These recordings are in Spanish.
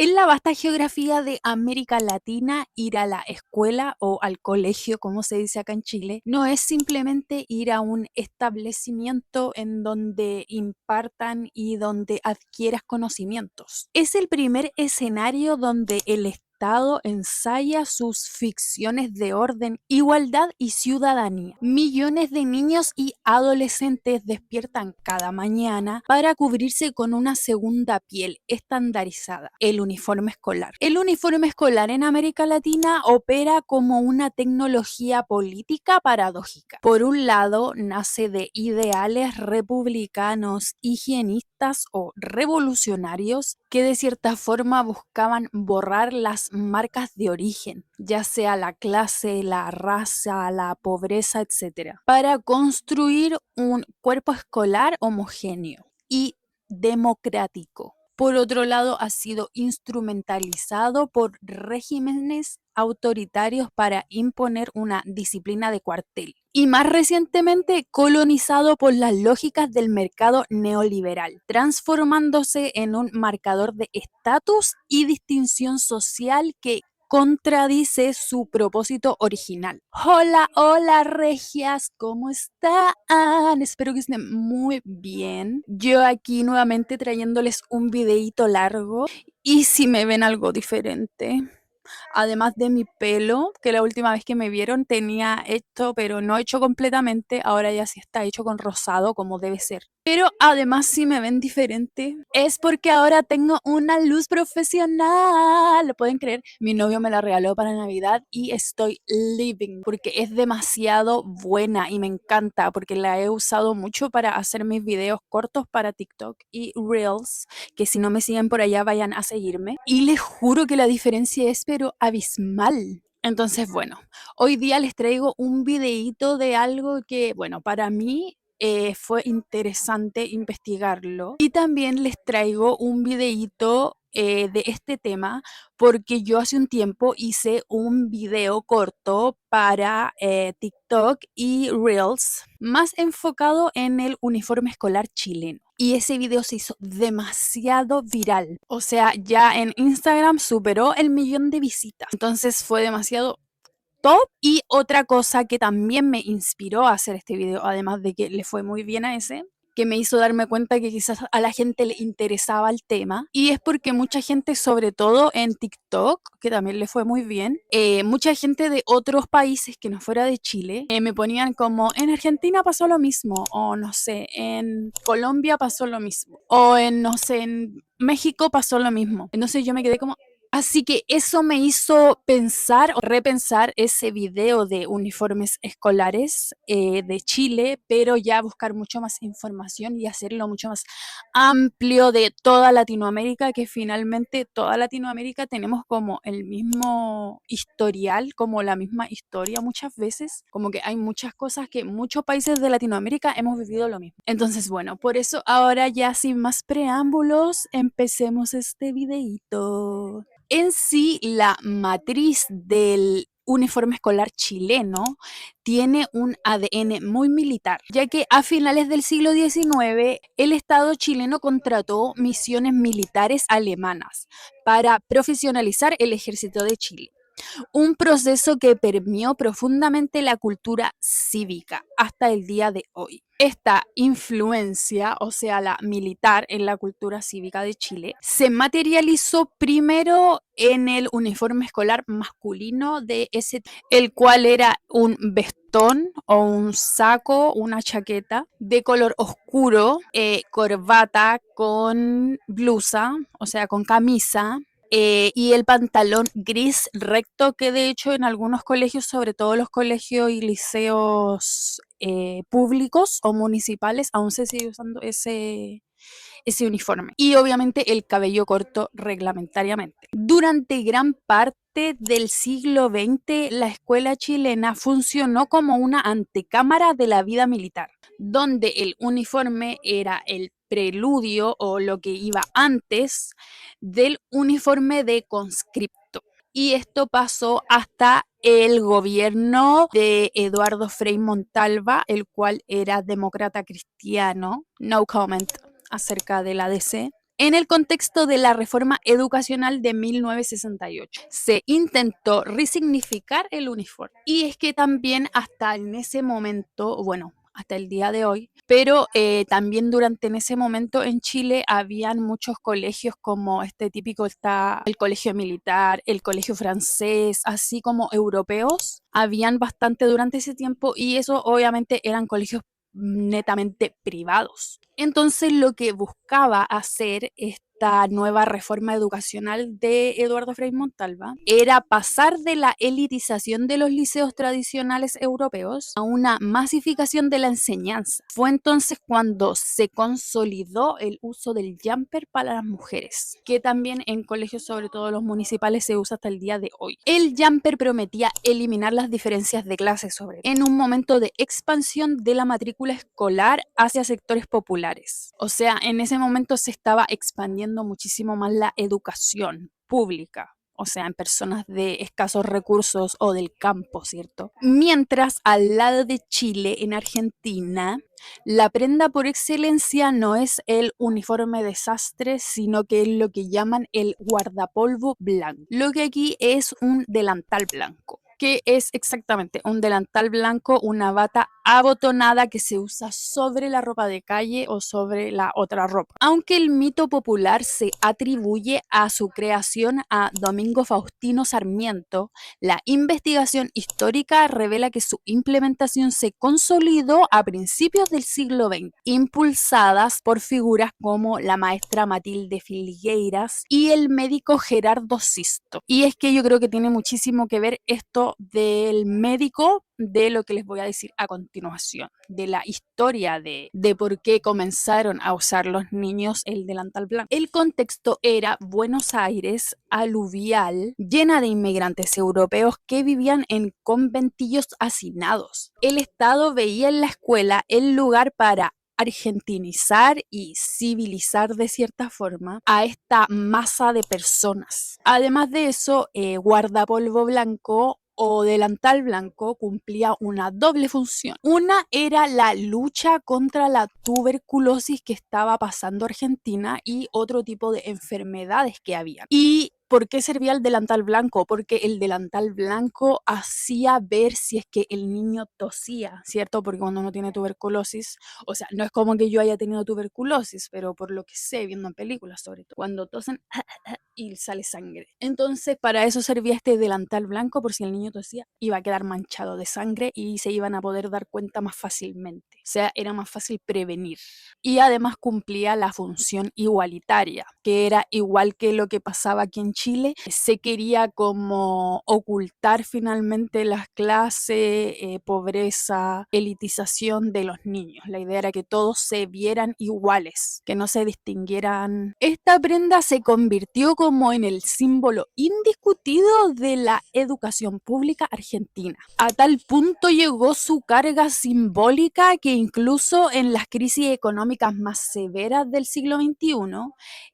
En la vasta geografía de América Latina, ir a la escuela o al colegio, como se dice acá en Chile, no es simplemente ir a un establecimiento en donde impartan y donde adquieras conocimientos. Es el primer escenario donde el Estado ensaya sus ficciones de orden, igualdad y ciudadanía. Millones de niños y adolescentes despiertan cada mañana para cubrirse con una segunda piel estandarizada, el uniforme escolar. El uniforme escolar en América Latina opera como una tecnología política paradójica. Por un lado, nace de ideales republicanos, higienistas o revolucionarios que de cierta forma buscaban borrar las marcas de origen, ya sea la clase, la raza, la pobreza, etcétera, para construir un cuerpo escolar homogéneo y democrático. Por otro lado, ha sido instrumentalizado por regímenes autoritarios para imponer una disciplina de cuartel. Y más recientemente, colonizado por las lógicas del mercado neoliberal, transformándose en un marcador de estatus y distinción social que contradice su propósito original. Hola, hola regias, ¿cómo están? Espero que estén muy bien. Yo aquí nuevamente trayéndoles un videíto largo y si me ven algo diferente. Además de mi pelo, que la última vez que me vieron tenía esto, pero no hecho completamente, ahora ya sí está hecho con rosado como debe ser. Pero además si me ven diferente es porque ahora tengo una luz profesional. ¿Lo pueden creer? Mi novio me la regaló para Navidad y estoy living porque es demasiado buena y me encanta porque la he usado mucho para hacer mis videos cortos para TikTok y Reels, que si no me siguen por allá vayan a seguirme. Y les juro que la diferencia es pero abismal. Entonces, bueno, hoy día les traigo un videíto de algo que, bueno, para mí fue interesante investigarlo. Y también les traigo un videíto de este tema porque yo hace un tiempo hice un video corto para TikTok y Reels más enfocado en el uniforme escolar chileno. Y ese video se hizo demasiado viral. O sea, ya en Instagram superó el 1.000.000 de visitas. Entonces fue demasiado top. Y otra cosa que también me inspiró a hacer este video, además de que le fue muy bien a ese, que me hizo darme cuenta que quizás a la gente le interesaba el tema, y es porque mucha gente, sobre todo en TikTok, que también le fue muy bien, mucha gente de otros países que no fuera de Chile, me ponían como, en Argentina pasó lo mismo, o no sé, en Colombia pasó lo mismo, o en, no sé, en México pasó lo mismo. Entonces yo me quedé como, así que eso me hizo pensar o repensar ese video de uniformes escolares de Chile, pero ya buscar mucho más información y hacerlo mucho más amplio de toda Latinoamérica, que finalmente toda Latinoamérica tenemos como el mismo historial, como la misma historia muchas veces, como que hay muchas cosas que muchos países de Latinoamérica hemos vivido lo mismo. Entonces, bueno, por eso ahora ya sin más preámbulos, empecemos este videito. En sí, la matriz del uniforme escolar chileno tiene un ADN muy militar, ya que a finales del siglo XIX el Estado chileno contrató misiones militares alemanas para profesionalizar el ejército de Chile. Un proceso que permeó profundamente la cultura cívica hasta el día de hoy. Esta influencia, o sea, la militar en la cultura cívica de Chile, se materializó primero en el uniforme escolar masculino de ese, el cual era un vestón o un saco, una chaqueta de color oscuro, corbata con blusa, o sea, con camisa, y el pantalón gris recto, que de hecho en algunos colegios, sobre todo los colegios y liceos públicos o municipales, aún se sigue usando ese uniforme. Y obviamente el cabello corto reglamentariamente. Durante gran parte del siglo XX, la escuela chilena funcionó como una antecámara de la vida militar, donde el uniforme era el preludio o lo que iba antes del uniforme de conscripto. Y esto pasó hasta el gobierno de Eduardo Frei Montalva, el cual era demócrata cristiano. No comment acerca de la DC. En el contexto de la reforma educacional de 1968, se intentó resignificar el uniforme. Y es que también hasta en ese momento, bueno, hasta el día de hoy, pero también durante en ese momento en Chile habían muchos colegios como este típico está el colegio militar, el colegio francés, así como europeos, habían bastante durante ese tiempo y eso obviamente eran colegios netamente privados. Entonces lo que buscaba hacer esta nueva reforma educacional de Eduardo Frei Montalva era pasar de la elitización de los liceos tradicionales europeos a una masificación de la enseñanza. Fue entonces cuando se consolidó el uso del jumper para las mujeres, que también en colegios, sobre todo los municipales, se usa hasta el día de hoy. El jumper prometía eliminar las diferencias de clase sobre en un momento de expansión de la matrícula escolar hacia sectores populares. O sea, en ese momento se estaba expandiendo muchísimo más la educación pública, o sea, en personas de escasos recursos o del campo, ¿cierto? Mientras al lado de Chile, en Argentina, la prenda por excelencia no es el uniforme de sastre, sino que es lo que llaman el guardapolvo blanco, lo que aquí es un delantal blanco, que es exactamente un delantal blanco, una bata abotonada que se usa sobre la ropa de calle o sobre la otra ropa. Aunque el mito popular se atribuye a su creación a Domingo Faustino Sarmiento, la investigación histórica revela que su implementación se consolidó a principios del siglo XX, impulsadas por figuras como la maestra Matilde Filgueiras y el médico Gerardo Sisto. Y es que yo creo que tiene muchísimo que ver esto del médico, de lo que les voy a decir a continuación, de la historia de por qué comenzaron a usar los niños el delantal blanco. El contexto era Buenos Aires aluvial, llena de inmigrantes europeos que vivían en conventillos hacinados. El Estado veía en la escuela el lugar para argentinizar y civilizar de cierta forma a esta masa de personas. Además de eso, guardapolvo blanco o delantal blanco cumplía una doble función. Una era la lucha contra la tuberculosis que estaba pasando Argentina y otro tipo de enfermedades que había. ¿Y por qué servía el delantal blanco? Porque el delantal blanco hacía ver si es que el niño tosía, ¿cierto? Porque cuando uno tiene tuberculosis, o sea, no es como que yo haya tenido tuberculosis, pero por lo que sé, viendo en películas sobre todo, cuando tosen y sale sangre. Entonces, para eso servía este delantal blanco, por si el niño tosía, iba a quedar manchado de sangre y se iban a poder dar cuenta más fácilmente. O sea, era más fácil prevenir. Y además cumplía la función igualitaria, que era igual que lo que pasaba aquí en Chile. Se quería como ocultar finalmente las clases, pobreza, elitización de los niños. La idea era que todos se vieran iguales, que no se distinguieran. Esta prenda se convirtió como en el símbolo indiscutido de la educación pública argentina. A tal punto llegó su carga simbólica que incluso en las crisis económicas más severas del siglo XXI,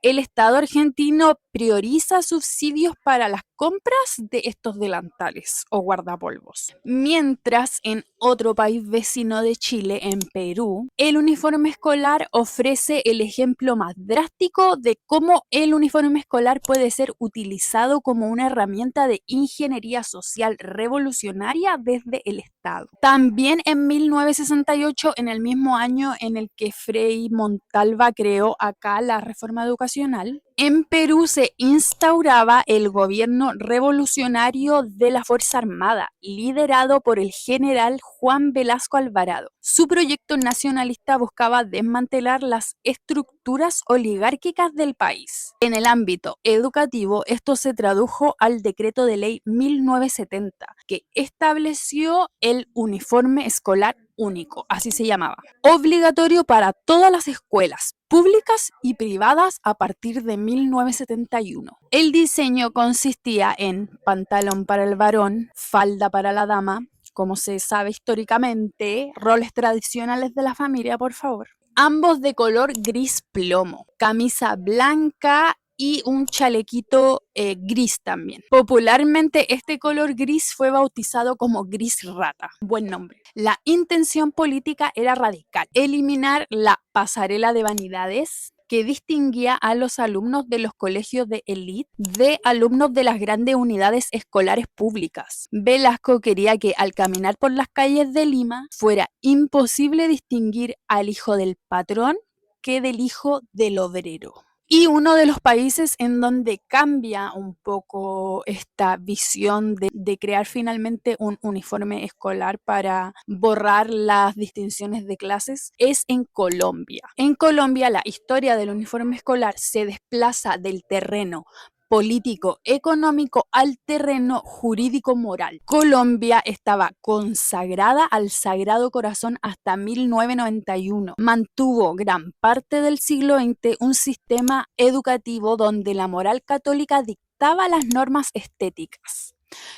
el Estado argentino prioriza subsidios para las compras de estos delantales o guardapolvos. Mientras en otro país vecino de Chile, en Perú, el uniforme escolar ofrece el ejemplo más drástico de cómo el uniforme escolar puede ser utilizado como una herramienta de ingeniería social revolucionaria desde el Estado. También en 1968, en el mismo año en el que Frei Montalva creó acá la reforma educacional, en Perú se instauraba el gobierno revolucionario de la Fuerza Armada, liderado por el general Juan Velasco Alvarado. Su proyecto nacionalista buscaba desmantelar las estructuras oligárquicas del país. En el ámbito educativo, esto se tradujo al decreto de ley 1970, que estableció el uniforme escolar único, así se llamaba, obligatorio para todas las escuelas públicas y privadas a partir de 1971. El diseño consistía en pantalón para el varón, falda para la dama, como se sabe históricamente, roles tradicionales de la familia, por favor. Ambos de color gris plomo, camisa blanca y un chalequito gris también. Popularmente este color gris fue bautizado como gris rata. Buen nombre. La intención política era radical: eliminar la pasarela de vanidades, que distinguía a los alumnos de los colegios de élite de alumnos de las grandes unidades escolares públicas. Velasco quería que al caminar por las calles de Lima fuera imposible distinguir al hijo del patrón que del hijo del obrero. Y uno de los países en donde cambia un poco esta visión de crear finalmente un uniforme escolar para borrar las distinciones de clases es en Colombia. En Colombia, la historia del uniforme escolar se desplaza del terreno político económico al terreno jurídico moral. Colombia estaba consagrada al Sagrado Corazón hasta 1991. Mantuvo gran parte del siglo XX un sistema educativo donde la moral católica dictaba las normas estéticas.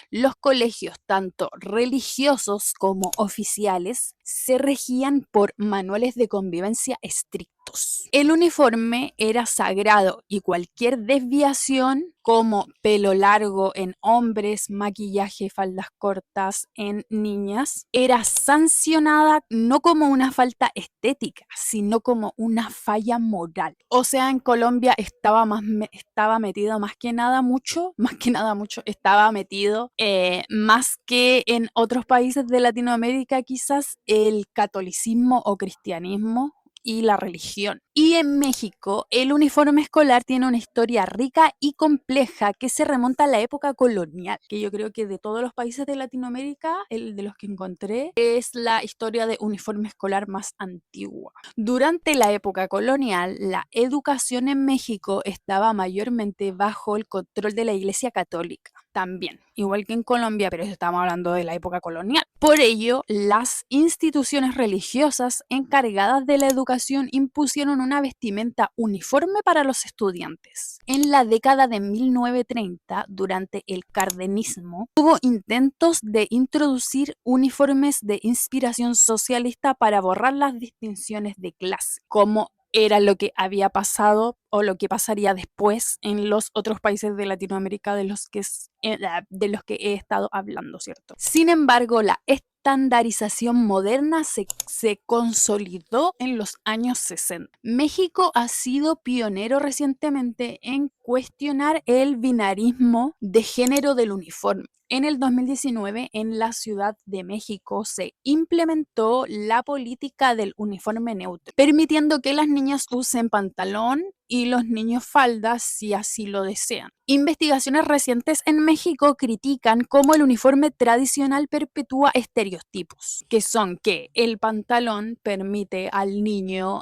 Los colegios, tanto religiosos como oficiales, se regían por manuales de convivencia estrictos. El uniforme era sagrado y cualquier desviación, como pelo largo en hombres, maquillaje, faldas cortas en niñas, era sancionada no como una falta estética, sino como una falla moral. O sea, en Colombia estaba metido estaba metido más que en otros países de Latinoamérica, quizás el catolicismo o cristianismo y la religión. Y en México, el uniforme escolar tiene una historia rica y compleja que se remonta a la época colonial, que yo creo que de todos los países de Latinoamérica, el de los que encontré, es la historia de uniforme escolar más antigua. Durante la época colonial, la educación en México estaba mayormente bajo el control de la Iglesia Católica. También, igual que en Colombia, pero estamos hablando de la época colonial. Por ello, las instituciones religiosas encargadas de la educación impusieron una vestimenta uniforme para los estudiantes. En la década de 1930, durante el cardenismo, hubo intentos de introducir uniformes de inspiración socialista para borrar las distinciones de clase, como era lo que había pasado o lo que pasaría después en los otros países de Latinoamérica de los que he estado hablando, ¿cierto? Sin embargo, la estandarización moderna se consolidó en los años 60. México ha sido pionero recientemente en cuestionar el binarismo de género del uniforme. En el 2019, en la Ciudad de México, se implementó la política del uniforme neutro, permitiendo que las niñas usen pantalón y los niños faldas si así lo desean. Investigaciones recientes en México critican cómo el uniforme tradicional perpetúa estereotipos, que son que el pantalón permite al niño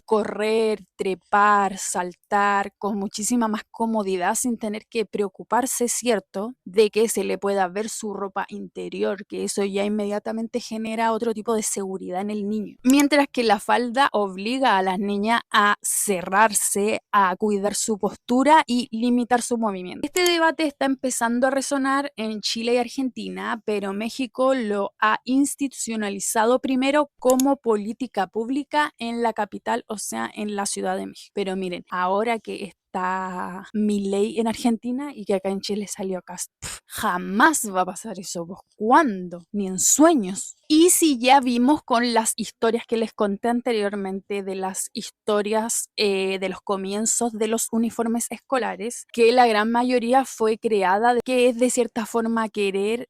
correr, trepar, saltar con muchísima más comodidad sin tener que preocuparse, ¿cierto?, de que se le pueda ver su ropa interior, que eso ya inmediatamente genera otro tipo de seguridad en el niño. Mientras que la falda obliga a las niñas a cerrarse, a cuidar su postura y limitar su movimiento. Este debate está empezando a resonar en Chile y Argentina, pero México lo ha institucionalizado primero como política pública en la capital, o sea, en la Ciudad de México. Pero miren, ahora que está Milei en Argentina y que acá en Chile salió Cast, jamás va a pasar eso. ¿Vos cuándo? Ni en sueños. Y si ya vimos con las historias que les conté anteriormente, de las historias de los comienzos de los uniformes escolares, que la gran mayoría fue creada, que es de cierta forma querer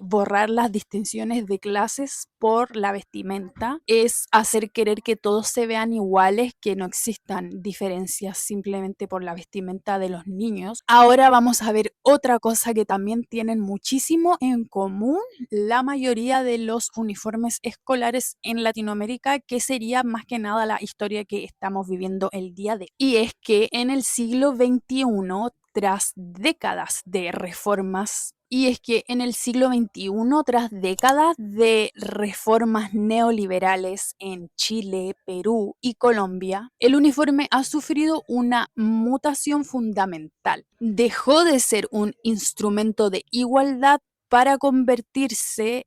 borrar las distinciones de clases por la vestimenta, es hacer querer que todos se vean iguales, que no existan diferencias simplemente por la vestimenta de los niños. Ahora vamos a ver otra cosa que también tienen muchísimo en común la mayoría de los uniformes escolares en Latinoamérica, que sería más que nada la historia que estamos viviendo el día de hoy. Y es que en el siglo XXI, tras décadas de reformas, tras décadas de reformas neoliberales en Chile, Perú y Colombia, el uniforme ha sufrido una mutación fundamental. Dejó de ser un instrumento de igualdad para convertirse,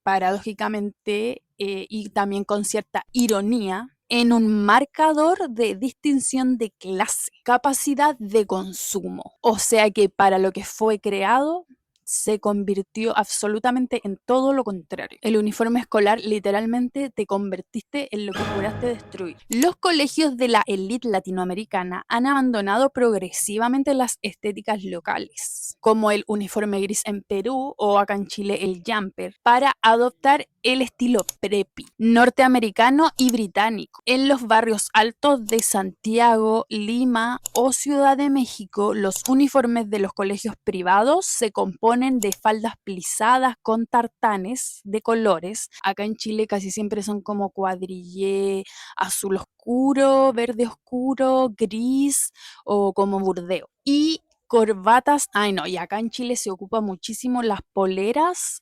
paradójicamente, y también con cierta ironía, en un marcador de distinción de clase, capacidad de consumo. O sea que para lo que fue creado, se convirtió absolutamente en todo lo contrario. El uniforme escolar literalmente te convertiste en lo que juraste destruir. Los colegios de la élite latinoamericana han abandonado progresivamente las estéticas locales, como el uniforme gris en Perú o acá en Chile el jumper, para adoptar el estilo preppy, norteamericano y británico. En los barrios altos de Santiago, Lima o Ciudad de México, los uniformes de los colegios privados se componen de faldas plisadas con tartanes de colores. Acá en Chile casi siempre son como cuadrillé, azul oscuro, verde oscuro, gris o como burdeo. Y corbatas, ay no, y acá en Chile se ocupa muchísimo las poleras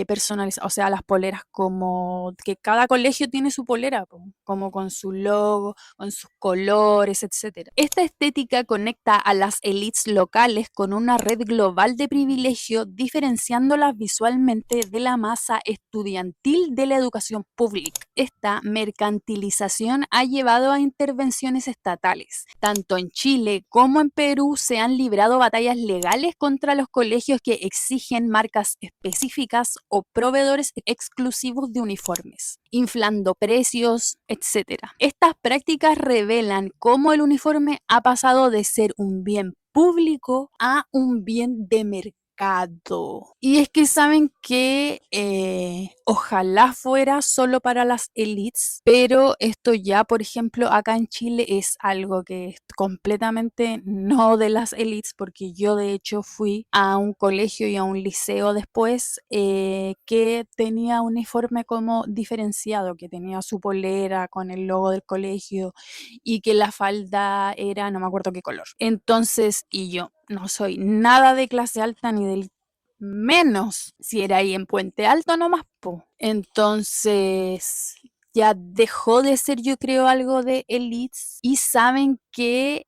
personalizadas, o sea, las poleras como que cada colegio tiene su polera, como con su logo, con sus colores, etcétera. Esta estética conecta a las élites locales con una red global de privilegio, diferenciándolas visualmente de la masa estudiantil de la educación pública. Esta mercantilización ha llevado a intervenciones estatales. Tanto en Chile como en Perú se han librado batallas legales contra los colegios que exigen marcas específicas o proveedores exclusivos de uniformes, inflando precios, etc. Estas prácticas revelan cómo el uniforme ha pasado de ser un bien público a un bien de mercado. Y es que saben que ojalá fuera solo para las elites, pero esto ya, por ejemplo, acá en Chile es algo que es completamente no de las elites, porque yo de hecho fui a un colegio y a un liceo después que tenía un uniforme como diferenciado, que tenía su polera con el logo del colegio y que la falda era, no me acuerdo qué color. Entonces, y yo no soy nada de clase alta ni del menos si era ahí en Puente Alto nomás, po. Entonces, ya dejó de ser, yo creo, algo de elites. Y saben que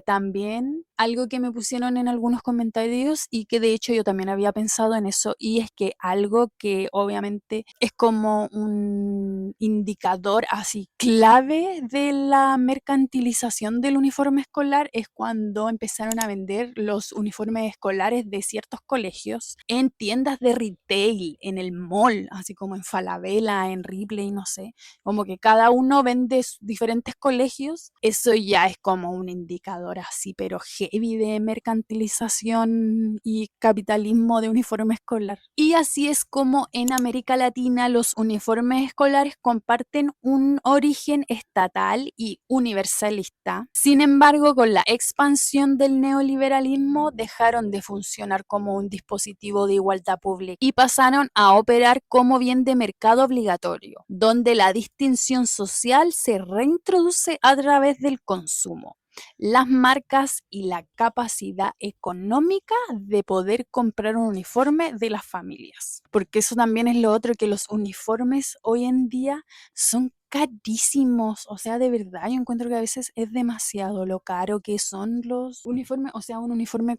también algo que me pusieron en algunos comentarios y que de hecho yo también había pensado en eso, y es que algo que obviamente es como un indicador así clave de la mercantilización del uniforme escolar es cuando empezaron a vender los uniformes escolares de ciertos colegios en tiendas de retail, en el mall, así como en Falabella, en Ripley, no sé, como que cada uno vende diferentes colegios. Eso ya es como un indicador así, pero heavy de mercantilización y capitalismo de uniforme escolar. Y así es como en América Latina los uniformes escolares comparten un origen estatal y universalista. Sin embargo, con la expansión del neoliberalismo dejaron de funcionar como un dispositivo de igualdad pública y pasaron a operar como bien de mercado obligatorio, donde la distinción social se reintroduce a través del consumo, las marcas y la capacidad económica de poder comprar un uniforme de las familias. Porque eso también es lo otro, que los uniformes hoy en día son carísimos. O sea, de verdad, yo encuentro que a veces es demasiado lo caro que son los uniformes. O sea, un uniforme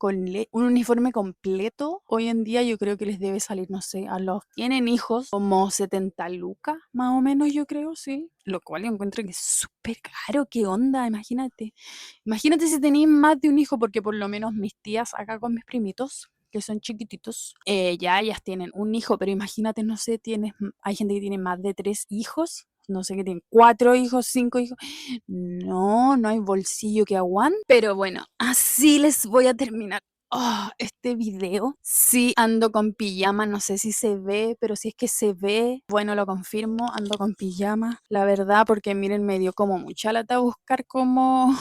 un uniforme completo, hoy en día yo creo que les debe salir, no sé, a los que tienen hijos, como 70 lucas, más o menos, yo creo, sí. Lo cual yo encuentro que es súper caro. ¿Qué onda? Imagínate. Imagínate si tenéis más de un hijo, porque por lo menos mis tías acá con mis primitos, que son chiquititos, ya ellas tienen un hijo, pero imagínate, no sé, hay gente que tiene más de 3 hijos, no sé, que tienen 4 hijos, 5 hijos. No, no hay bolsillo que aguante. Pero bueno, así les voy a terminar. Este video. Sí, ando con pijama, no sé si se ve, pero si es que se ve, bueno, lo confirmo, ando con pijama, la verdad, porque miren, me dio como mucha lata buscar como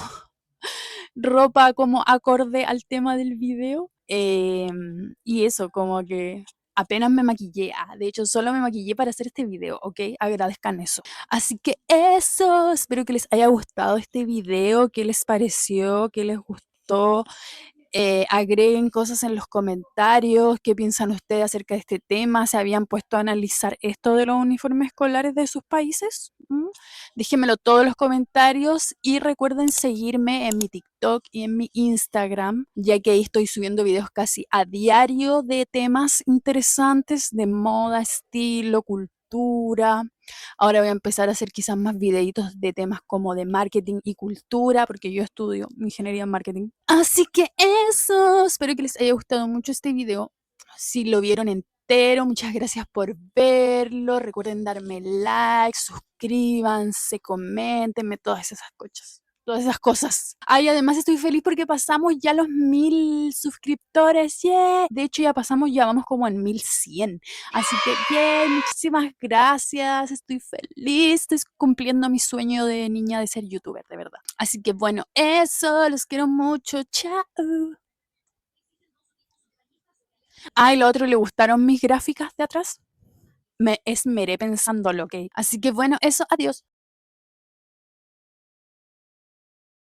ropa como acorde al tema del video. Y eso, como que apenas me maquillé. De hecho, solo me maquillé para hacer este video, ¿ok? Agradezcan eso. Así que eso, espero que les haya gustado este video, qué les pareció, qué les gustó. Agreguen cosas en los comentarios, qué piensan ustedes acerca de este tema, se habían puesto a analizar esto de los uniformes escolares de sus países. Déjenmelo todos en los comentarios y recuerden seguirme en mi TikTok y en mi Instagram, ya que ahí estoy subiendo videos casi a diario de temas interesantes de moda, estilo, cultura. Ahora voy a empezar a hacer quizás más videitos de temas como de marketing y cultura, porque yo estudio ingeniería en marketing. Así que eso, espero que les haya gustado mucho este video. Si lo vieron entero, muchas gracias por verlo. Recuerden darme like, suscríbanse, coméntenme, todas esas cosas. Todas esas cosas. Ay, además estoy feliz porque pasamos ya los 1000 suscriptores. ¡Yeah! De hecho, ya pasamos, ya vamos como en 1100. Así que, ¡yeah! Muchísimas gracias. Estoy feliz. Estoy cumpliendo mi sueño de niña de ser youtuber, de verdad. Así que, bueno, eso. Los quiero mucho. Chao. Ah, y lo otro, ¿le gustaron mis gráficas de atrás? Me esmeré pensándolo, ¿ok? Así que bueno, eso, adiós.